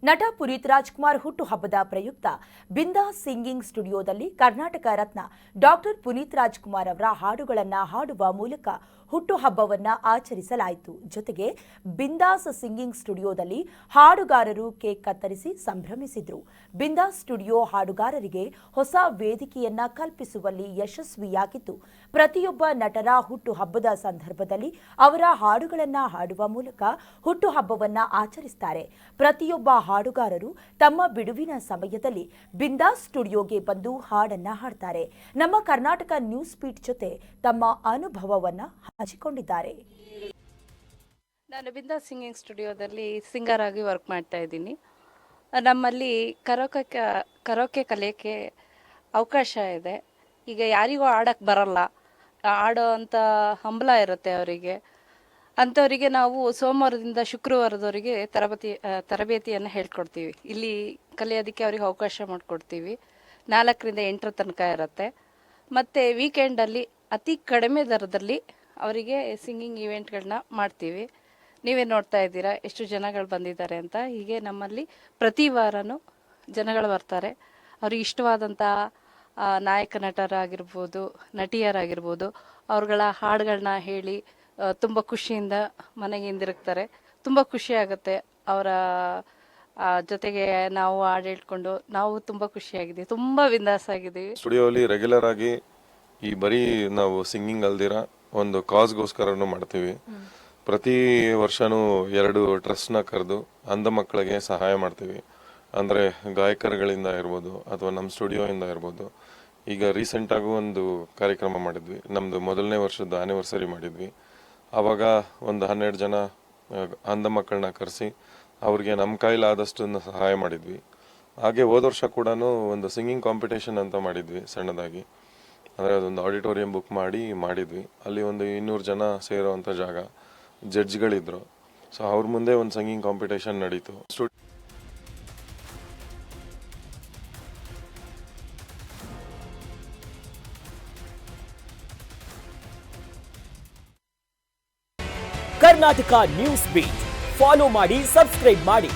ನಟ ಪುನೀತ್ ರಾಜ್ಕುಮಾರ್ ಹುಟ್ಟುಹಬ್ಬದ ಪ್ರಯುಕ್ತ ಬಿಂದಾಸ್ ಸಿಂಗಿಂಗ್ ಸ್ಟುಡಿಯೋದಲ್ಲಿ ಕರ್ನಾಟಕ ರತ್ನ ಡಾಕ್ಟರ್ ಪುನೀತ್ ರಾಜ್ಕುಮಾರ್ ಅವರ ಹಾಡುಗಳನ್ನು ಹಾಡುವ ಮೂಲಕ ಹುಟ್ಟುಹಬ್ಬವನ್ನು ಆಚರಿಸಲಾಯಿತು. ಜೊತೆಗೆ ಬಿಂದಾಸ್ ಸಿಂಗಿಂಗ್ ಸ್ಟುಡಿಯೋದಲ್ಲಿ ಹಾಡುಗಾರರು ಕೇಕ್ ಕತ್ತರಿಸಿ ಸಂಭ್ರಮಿಸಿದರು. ಬಿಂದಾಸ್ ಸ್ಟುಡಿಯೋ ಹಾಡುಗಾರರಿಗೆ ಹೊಸ ವೇದಿಕೆಯನ್ನ ಕಲ್ಪಿಸುವಲ್ಲಿ ಯಶಸ್ವಿಯಾಗಿದ್ದು, ಪ್ರತಿಯೊಬ್ಬ ನಟರ ಹುಟ್ಟುಹಬ್ಬದ ಸಂದರ್ಭದಲ್ಲಿ ಅವರ ಹಾಡುಗಳನ್ನು ಹಾಡುವ ಮೂಲಕ ಹುಟ್ಟುಹಬ್ಬವನ್ನು ಆಚರಿಸುತ್ತಾರೆ. ಪ್ರತಿಯೊಬ್ಬ ಹಾಡುಗಾರರು ತಮ್ಮ ಬಿಡುವಿನ ಸಮಯದಲ್ಲಿ ಬಿಂದಾಸ್ ಸ್ಟುಡಿಯೋಗೆ ಬಂದು ಹಾಡನ್ನ ಹಾಡ್ತಾರೆ. ನಮ್ಮ ಕರ್ನಾಟಕ ನ್ಯೂಸ್ ಬೀಟ್ ಜೊತೆ ತಮ್ಮ ಅನುಭವವನ್ನ ಹಂಚಿಕೊಂಡಿದ್ದಾರೆ. ನಾನು ಬಿಂದಾಸ್ ಸಿಂಗಿಂಗ್ ಸ್ಟುಡಿಯೋದಲ್ಲಿ ಸಿಂಗರ್ ಆಗಿ ವರ್ಕ್ ಮಾಡ್ತಾ ಇದ್ದೀನಿ. ನಮ್ಮಲ್ಲಿ ಕರೋಕೆ ಕಲಿಯೋಕ್ಕೆ ಅವಕಾಶ ಇದೆ. ಈಗ ಯಾರಿಗೂ ಆಡಕ್ಕೆ ಬರಲ್ಲ, ಆಡೋ ಅಂಥ ಹಂಬಲ ಇರುತ್ತೆ ಅವರಿಗೆ. ಅಂಥವರಿಗೆ ನಾವು ಸೋಮವಾರದಿಂದ ಶುಕ್ರವಾರದವರೆಗೆ ತರಬೇತಿಯನ್ನು ಹೇಳ್ಕೊಡ್ತೀವಿ. ಇಲ್ಲಿ ಕಲಿಯೋದಕ್ಕೆ ಅವ್ರಿಗೆ ಅವಕಾಶ ಮಾಡಿಕೊಡ್ತೀವಿ. 4ರಿಂದ 8 ತನಕ ಇರುತ್ತೆ. ಮತ್ತು ವೀಕೆಂಡಲ್ಲಿ ಅತಿ ಕಡಿಮೆ ದರದಲ್ಲಿ ಅವರಿಗೆ ಸಿಂಗಿಂಗ್ ಈವೆಂಟ್ಗಳನ್ನ ಮಾಡ್ತೀವಿ. ನೀವೇ ನೋಡ್ತಾ ಇದ್ದೀರಾ ಎಷ್ಟು ಜನಗಳು ಬಂದಿದ್ದಾರೆ ಅಂತ. ಹೀಗೆ ನಮ್ಮಲ್ಲಿ ಪ್ರತಿ ವಾರನೂ ಜನಗಳು ಬರ್ತಾರೆ. ಅವ್ರಿಗೆ ಇಷ್ಟವಾದಂಥ ನಾಯಕ ನಟರಾಗಿರ್ಬೋದು, ನಟಿಯರಾಗಿರ್ಬೋದು, ಅವ್ರುಗಳ ಹಾಡುಗಳನ್ನ ಹೇಳಿ ತುಂಬ ಖುಷಿಯಿಂದ ಮನೆಗೆ ಹಿಂದಿರುಗ್ತಾರೆ. ತುಂಬ ಖುಷಿ ಆಗುತ್ತೆ. ಅವರ ಜೊತೆಗೆ ನಾವು ಹಾಡು ಹೇಳ್ಕೊಂಡು ನಾವು ತುಂಬ ಖುಷಿಯಾಗಿದ್ದೀವಿ, ತುಂಬ ಬಿಂದಾಸ್ ಆಗಿದ್ದೀವಿ. ಸ್ಟುಡಿಯೋಲಿ ರೆಗ್ಯುಲರ್ ಆಗಿ ಈ ಬರೀ ನಾವು ಸಿಂಗಿಂಗ್ ಅಲ್ದಿರ ಒಂದು ಕಾಸ್ಗೋಸ್ಕರನೂ ಮಾಡ್ತೀವಿ. ಪ್ರತಿ ವರ್ಷನೂ 2 ಟ್ರಸ್ಟ್ನ ಕರೆದು ಅಂಧ ಮಕ್ಕಳಿಗೆ ಸಹಾಯ ಮಾಡ್ತೀವಿ. ಅಂದರೆ ಗಾಯಕರುಗಳಿಂದ ಇರ್ಬೋದು ಅಥವಾ ನಮ್ಮ ಸ್ಟುಡಿಯೋಯಿಂದ ಇರ್ಬೋದು. ಈಗ ರೀಸೆಂಟಾಗೂ ಒಂದು ಕಾರ್ಯಕ್ರಮ ಮಾಡಿದ್ವಿ. ನಮ್ಮದು 1ನೇ ವರ್ಷದ ಆ್ಯನಿವರ್ಸರಿ ಮಾಡಿದ್ವಿ. ಆವಾಗ ಒಂದು 12 ಜನ ಅಂಧ ಮಕ್ಕಳನ್ನ ಕರೆಸಿ ಅವ್ರಿಗೆ ನಮ್ಮ ಕೈಲಾದಷ್ಟನ್ನು ಸಹಾಯ ಮಾಡಿದ್ವಿ. ಹಾಗೆ ಹೋದ ವರ್ಷ ಕೂಡ ಒಂದು ಸಿಂಗಿಂಗ್ ಕಾಂಪಿಟೇಷನ್ ಅಂತ ಮಾಡಿದ್ವಿ ಸಣ್ಣದಾಗಿ. ಅಂದರೆ ಅದೊಂದು ಆಡಿಟೋರಿಯಂ ಬುಕ್ ಮಾಡಿದ್ವಿ. ಅಲ್ಲಿ ಒಂದು 200 ಜನ ಸೇರೋವಂಥ ಜಾಗ, ಜಡ್ಜ್ಗಳಿದ್ರು. ಸೊ ಅವ್ರ ಮುಂದೆ ಒಂದು ಸಿಂಗಿಂಗ್ ಕಾಂಪಿಟೇಷನ್ ನಡೀತು. ಕರ್ನಾಟಕ ನ್ಯೂಸ್ ಬೀಟ್ ಫಾಲೋ ಮಾಡಿ, ಸಬ್ಸ್ಕ್ರೈಬ್ ಮಾಡಿ.